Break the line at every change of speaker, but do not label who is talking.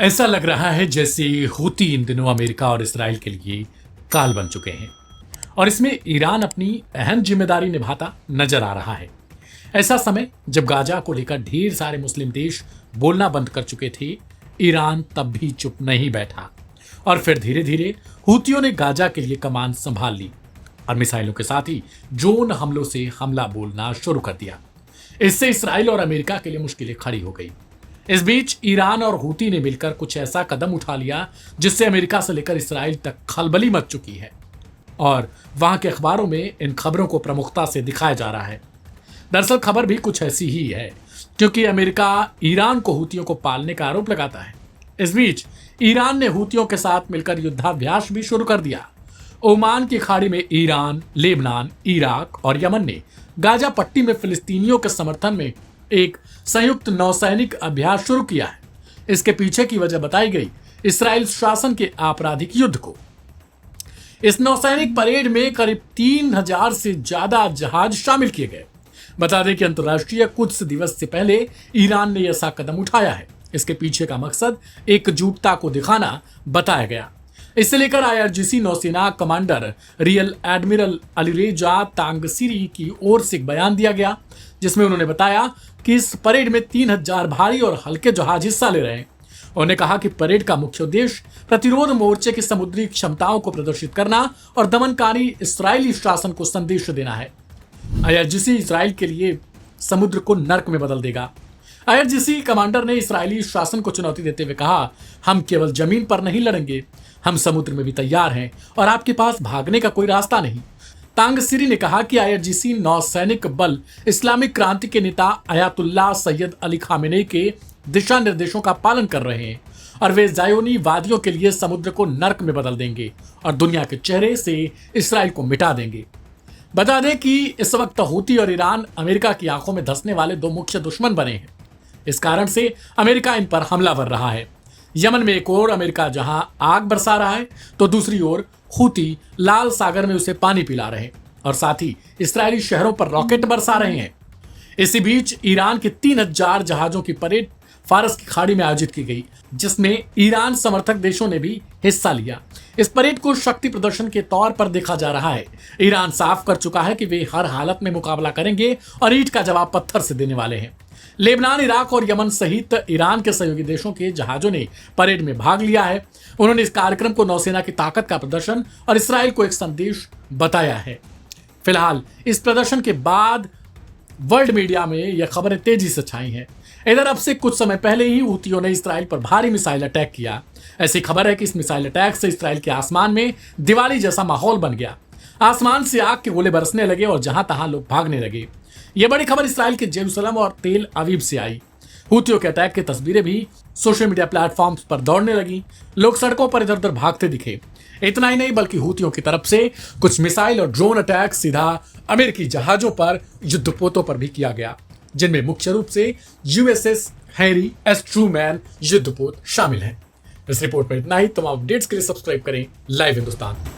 ऐसा लग रहा है जैसे हूती इन दिनों अमेरिका और इसराइल के लिए काल बन चुके हैं और इसमें ईरान अपनी अहम जिम्मेदारी निभाता नजर आ रहा है। ऐसा समय जब गाजा को लेकर ढेर सारे मुस्लिम देश बोलना बंद कर चुके थे, ईरान तब भी चुप नहीं बैठा और फिर धीरे धीरे हूतियों ने गाजा के लिए कमान संभाल ली और मिसाइलों के साथ ही ड्रोन हमलों से हमला बोलना शुरू कर दिया। इससे इसराइल और अमेरिका के लिए मुश्किलें खड़ी हो गई। इस बीच ईरान और हूती ने मिलकर कुछ ऐसा कदम उठा लिया जिससे अमेरिका से लेकर इसराइल तक खलबली मच चुकी है और वहां के अखबारों में इन खबरों को प्रमुखता से दिखाया जा रहा है। दरअसल खबर भी कुछ ऐसी ही है, क्योंकि अमेरिका ईरान को हूतियों को पालने का आरोप लगाता है। इस बीच ईरान ने हूतियों के साथ मिलकर युद्धाभ्यास भी शुरू कर दिया। ओमान की खाड़ी में ईरान, लेबनान, इराक और यमन ने गाजा पट्टी में फिलिस्तीनियों के समर्थन में एक संयुक्त नौसैनिक अभ्यास शुरू किया है। इसके पीछे की वजह बताई गई इसराइल शासन के आपराधिक युद्ध को। इस नौसैनिक परेड में करीब 3000 से ज्यादा जहाज शामिल किए गए। बता दें कि अंतर्राष्ट्रीय कुद्स दिवस से पहले ईरान ने ऐसा कदम उठाया है। इसके पीछे का मकसद एकजुटता को दिखाना बताया गया। इसे लेकर आईआरजीसी नौसेना कमांडर रियल एडमिरल अलीरेजा तांगसीरी की ओर से एक बयान दिया गया, जिसमें उन्होंने बताया कि इस परेड में 3000 भारी और हल्के जहाज हिस्सा ले रहे हैं। उन्होंने कहा कि परेड का मुख्य उद्देश्य प्रतिरोध मोर्चे की समुद्री क्षमताओं को प्रदर्शित करना और दमनकारी इस्राएली शासन को संदेश देना है। आईआरजीसी इस्राएल के लिए समुद्र को नर्क में बदल देगा। आईआरजीसी कमांडर ने इस्राएली शासन को चुनौती देते हुए कहा, हम केवल जमीन पर नहीं लड़ेंगे, हम समुद्र में भी तैयार हैं और आपके पास भागने का कोई रास्ता नहीं। तांगसीरी ने कहा कि आईआरजीसी नौसैनिक बल इस्लामिक क्रांति के नेता अयातुल्लाह सैयद अली खामेनेई के दिशा निर्देशों का पालन कर रहे हैं और वे ज़ायोनी वादियों के लिए समुद्र को नर्क में बदल देंगे और दुनिया के चेहरे से इसराइल को मिटा देंगे। बता दें कि इस वक्त हूती और ईरान अमेरिका की आंखों में धंसने वाले दो मुख्य दुश्मन बने हैं। इस कारण से अमेरिका इन पर हमला कर रहा है। यमन में एक ओर अमेरिका जहां आग बरसा रहा है, तो दूसरी ओर हूती लाल सागर में उसे पानी पिला रहे हैं और साथ ही इस्राएली शहरों पर रॉकेट बरसा रहे हैं। इसी बीच ईरान के 3000 जहाजों की परेड फारस की खाड़ी में आयोजित की गई, जिसमें ईरान समर्थक देशों ने भी हिस्सा लिया। इस परेड को शक्ति प्रदर्शन के तौर पर देखा जा रहा है। ईरान साफ कर चुका है कि वे हर हालत में मुकाबला करेंगे और ईंट का जवाब पत्थर से देने वाले हैं। लेबनान, इराक और यमन सहित ईरान के सहयोगी देशों के जहाजों ने परेड में भाग लिया है। उन्होंने इस कार्यक्रम को नौसेना की ताकत का प्रदर्शन और इसराइल को एक संदेश बताया है। फिलहाल इस प्रदर्शन के बाद वर्ल्ड मीडिया में यह खबरें तेजी से छाई हैं। इधर अब से कुछ समय पहले ही हूतियों ने इसराइल पर भारी मिसाइल अटैक किया। ऐसी खबर है कि इस मिसाइल अटैक से इसराइल के आसमान में दिवाली जैसा माहौल बन गया। आसमान से आग के गोले बरसने लगे और जहां तहां लोग भागने लगे। यह बड़ी खबर इसराइल के जेरूसलम और तेल अवीव से आई। हूतियों के अटैक की तस्वीरें भी सोशल मीडिया प्लेटफॉर्म्स पर दौड़ने लगी। लोग सड़कों पर इधर उधर भागते दिखे। इतना ही नहीं, बल्कि हूतियों की तरफ से कुछ मिसाइल और ड्रोन अटैक सीधा अमेरिकी जहाजों पर, युद्धपोतों पर भी किया गया, जिनमें मुख्य रूप से यूएसएस हैरी एस ट्रूमैन युद्धपोत शामिल है। इस रिपोर्ट में इतना ही। तमाम अपडेट्स के लिए सब्सक्राइब करें लाइव हिंदुस्तान।